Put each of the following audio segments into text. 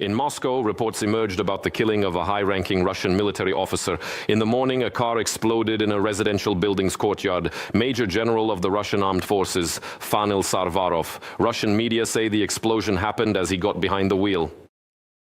In Moscow, reports emerged about the killing of a high-ranking Russian military officer. In the morning, a car exploded in a residential building's courtyard. Major General of the Russian Armed Forces, Sarvarov. Russian media say the explosion happened as he got behind the wheel.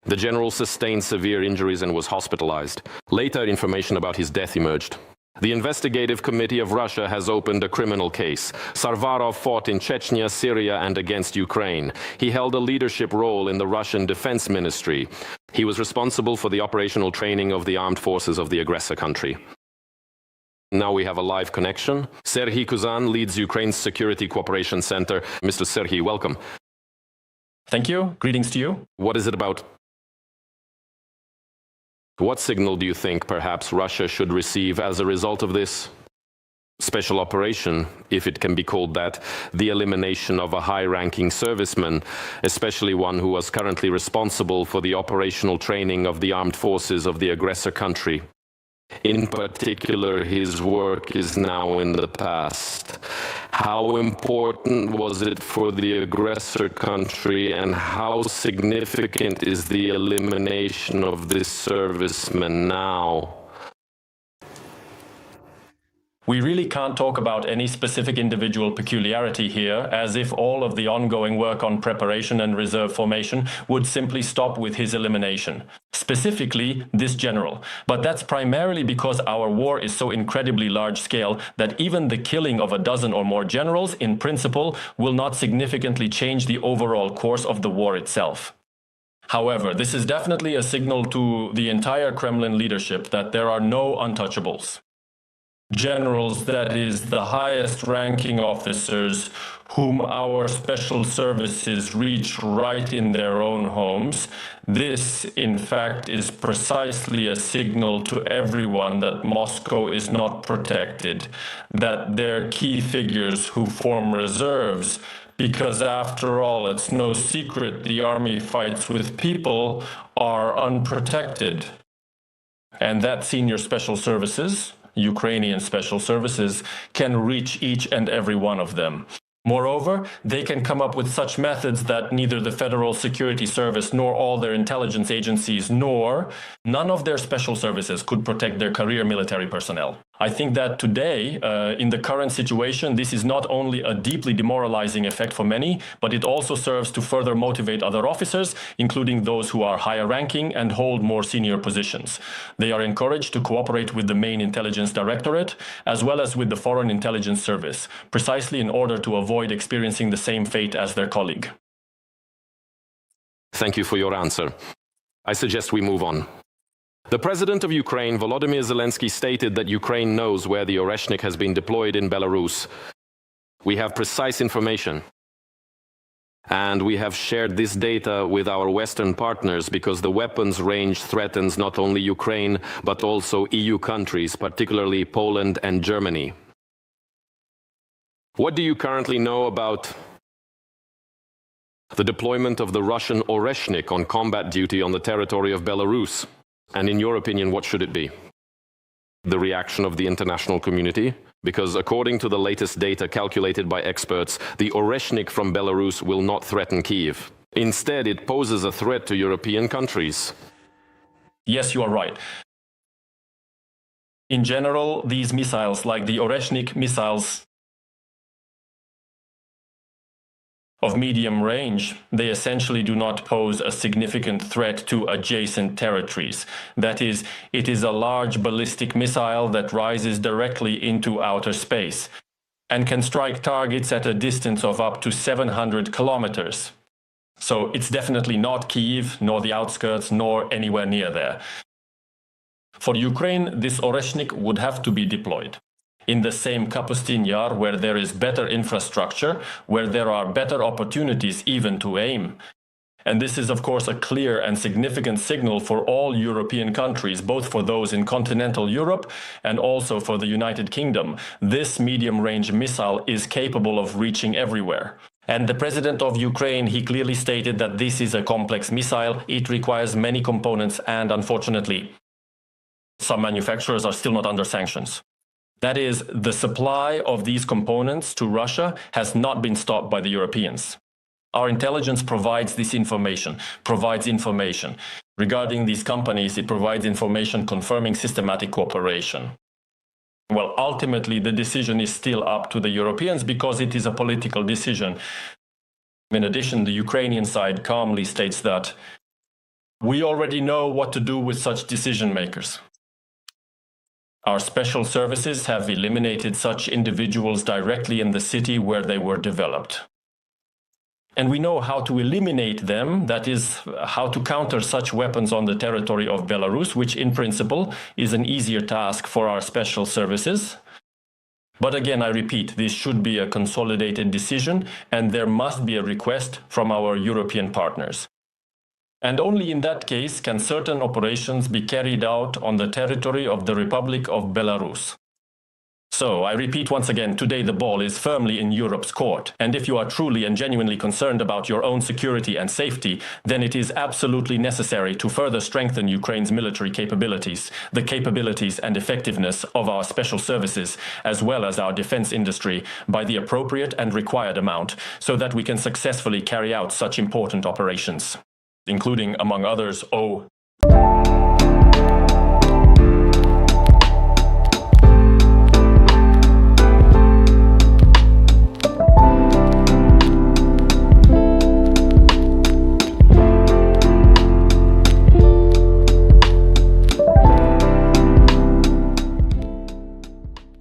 The general sustained severe injuries and was hospitalized. Later, information about his death emerged. The Investigative Committee of Russia has opened a criminal case. Sarvarov fought in Chechnya, Syria, and against Ukraine. He held a leadership role in the Russian Defense Ministry. He was responsible for the operational training of the armed forces of the aggressor country. Now we have a live connection. Serhiy Kuzan leads Ukraine's Security Cooperation Center. Mr. Serhiy, welcome. Thank you. Greetings to you. What is it about? What signal do you think perhaps Russia should receive as a result of this special operation, if it can be called that, the elimination of a high-ranking serviceman, especially one who was currently responsible for the operational training of the armed forces of the aggressor country? In particular, his work is now in the past. How important was it for the aggressor country, and how significant is the elimination of this serviceman now? We really can't talk about any specific individual peculiarity here, as if all of the ongoing work on preparation and reserve formation would simply stop with his elimination. Specifically, this general. But that's primarily because our war is so incredibly large-scale that even the killing of a dozen or more generals, in principle, will not significantly change the overall course of the war itself. However, this is definitely a signal to the entire Kremlin leadership that there are no untouchables. Generals, that is, the highest-ranking officers whom our special services reach right in their own homes. This, in fact, is precisely a signal to everyone that Moscow is not protected, that they're key figures who form reserves, because after all, it's no secret the army fights with people are unprotected. And that senior special services, Ukrainian special services, can reach each and every one of them. Moreover, they can come up with such methods that neither the Federal Security Service nor all their intelligence agencies nor none of their special services could protect their career military personnel. I think that today, in the current situation, this is not only a deeply demoralizing effect for many, but it also serves to further motivate other officers, including those who are higher ranking and hold more senior positions. They are encouraged to cooperate with the main intelligence directorate, as well as with the Foreign Intelligence Service, precisely in order to avoid experiencing the same fate as their colleague. Thank you for your answer. I suggest we move on. The president of Ukraine, Volodymyr Zelensky, stated that Ukraine knows where the Oreshnik has been deployed in Belarus. We have precise information. And we have shared this data with our Western partners because the weapons range threatens not only Ukraine, but also EU countries, particularly Poland and Germany. What do you currently know about the deployment of the Russian Oreshnik on combat duty on the territory of Belarus? And in your opinion, what should it be? The reaction of the international community? Because according to the latest data calculated by experts, the Oreshnik from Belarus will not threaten Kyiv. Instead, it poses a threat to European countries. Yes, you are right. In general, these missiles, like the Oreshnik missiles of medium range, they essentially do not pose a significant threat to adjacent territories. That is, it is a large ballistic missile that rises directly into outer space and can strike targets at a distance of up to 700 kilometers. So it's definitely not Kyiv, nor the outskirts, nor anywhere near there. For Ukraine, this Oreshnik would have to be deployed in the same Kapustin Yar, where there is better infrastructure, where there are better opportunities even to aim. And this is, of course, a clear and significant signal for all European countries, both for those in continental Europe and also for the United Kingdom. This medium-range missile is capable of reaching everywhere. And the president of Ukraine, he clearly stated that this is a complex missile. It requires many components, and unfortunately, some manufacturers are still not under sanctions. That is, the supply of these components to Russia has not been stopped by the Europeans. Our intelligence provides this information, Regarding these companies, it provides information confirming systematic cooperation. Well, ultimately, the decision is still up to the Europeans because it is a political decision. In addition, the Ukrainian side calmly states that we already know what to do with such decision makers. Our special services have eliminated such individuals directly in the city where they were developed. And we know how to eliminate them, that is, how to counter such weapons on the territory of Belarus, which in principle is an easier task for our special services. But again, I repeat, this should be a consolidated decision, and there must be a request from our European partners. And only in that case can certain operations be carried out on the territory of the Republic of Belarus. So, I repeat once again, today the ball is firmly in Europe's court, and if you are truly and genuinely concerned about your own security and safety, then it is absolutely necessary to further strengthen Ukraine's military capabilities, the capabilities and effectiveness of our special services, as well as our defense industry, by the appropriate and required amount, so that we can successfully carry out such important operations, including, among others,